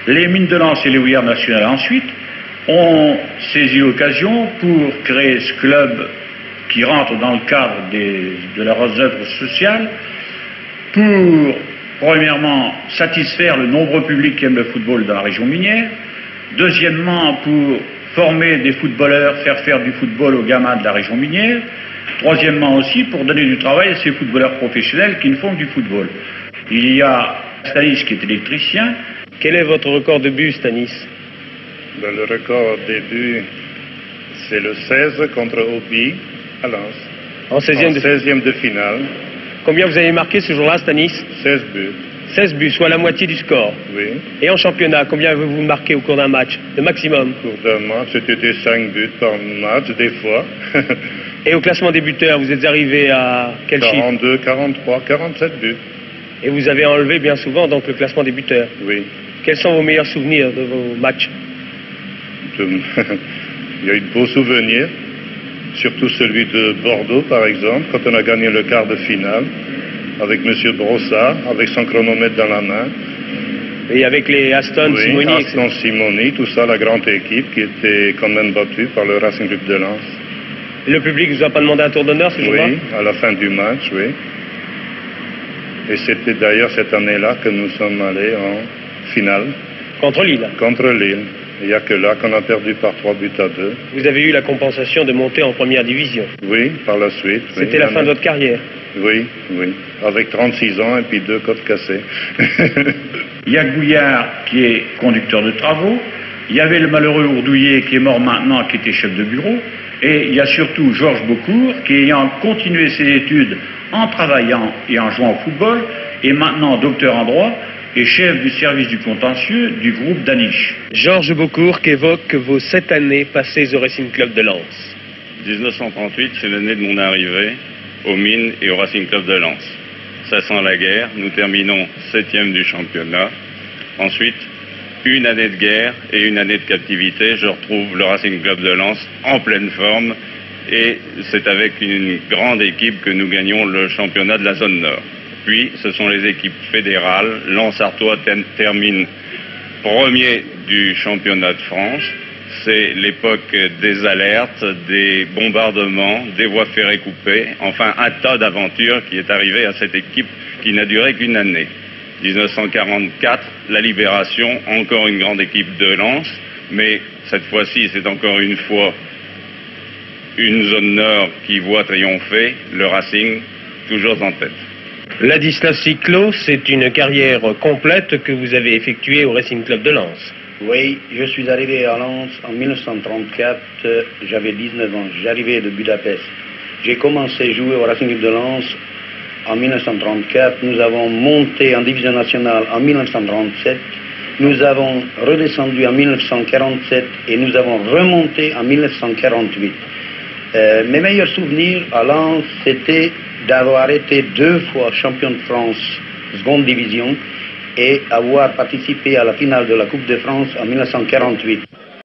Les Mines de Lens et les Houillères Nationales ensuite ont saisi l'occasion pour créer ce club qui rentre dans le cadre de leurs œuvres sociales pour, premièrement, satisfaire le nombreux public qui aime le football dans la région minière. Deuxièmement, pour former des footballeurs, faire du football aux gamins de la région minière. Troisièmement aussi, pour donner du travail à ces footballeurs professionnels qui ne font que du football. Il y a Stanis qui est électricien. Quel est votre record de but, Stanis? Le record des buts, c'est le 16 contre Obi à Lens. En 16e de finale. Combien vous avez marqué ce jour-là, Stanis? 16 buts. 16 buts, soit la moitié du score. Oui. Et en championnat, combien avez-vous marqué au cours d'un match? Le maximum? Au cours d'un match, c'était 5 buts par match, des fois. Et au classement des buteurs, vous êtes arrivé à quel 42, 43, 47 buts. Et vous avez enlevé bien souvent donc le classement des buteurs. Oui. Quels sont vos meilleurs souvenirs de vos matchs? Il y a eu de beaux souvenirs, surtout celui de Bordeaux par exemple, quand on a gagné le quart de finale, avec M. Brossard, avec son chronomètre dans la main. Et avec les Aston, oui, Simoni, Aston, Simoni, tout ça, la grande équipe qui était quand même battue par le Racing Club de Lens. Et le public ne vous a pas demandé un tour d'honneur ce jour-là? Oui, à la fin du match, oui. Et c'était d'ailleurs cette année-là que nous sommes allés en finale. Contre Lille? Contre Lille. Il n'y a que là qu'on a perdu par 3 buts à 2. Vous avez eu la compensation de monter en première division? Oui, par la suite. C'était la fin de votre carrière? Oui, oui. Avec 36 ans et puis 2 côtes cassées. Il y a Gouillard qui est conducteur de travaux. Il y avait le malheureux Ourdouillet qui est mort maintenant, qui était chef de bureau. Et il y a surtout Georges Beaucourt qui, ayant continué ses études en travaillant et en jouant au football, est maintenant docteur en droit et chef du service du contentieux du groupe Daniche. Georges Beaucourt qui évoque vos 7 années passées au Racing Club de Lens. 1938, c'est l'année de mon arrivée aux Mines et au Racing Club de Lens. Ça sent la guerre, nous terminons 7e du championnat. Ensuite, une année de guerre et une année de captivité, je retrouve le Racing Club de Lens en pleine forme et c'est avec une grande équipe que nous gagnons le championnat de la zone nord. Puis, ce sont les équipes fédérales. Lens Artois termine premier du championnat de France. C'est l'époque des alertes, des bombardements, des voies ferrées coupées, enfin un tas d'aventures qui est arrivé à cette équipe qui n'a duré qu'une année. 1944, la libération, encore une grande équipe de Lens, mais cette fois-ci c'est encore une fois une zone nord qui voit triompher le Racing, toujours en tête. Ladislas Ciclot, c'est une carrière complète que vous avez effectuée au Racing Club de Lens. Oui, je suis arrivé à Lens en 1934, j'avais 19 ans, j'arrivais de Budapest. J'ai commencé à jouer au Racing Club de Lens en 1934, nous avons monté en division nationale en 1937, nous avons redescendu en 1947 et nous avons remonté en 1948. Mes meilleurs souvenirs à Lens, c'était d'avoir été 2 fois champion de France, seconde division, et avoir participé à la finale de la Coupe de France en 1948.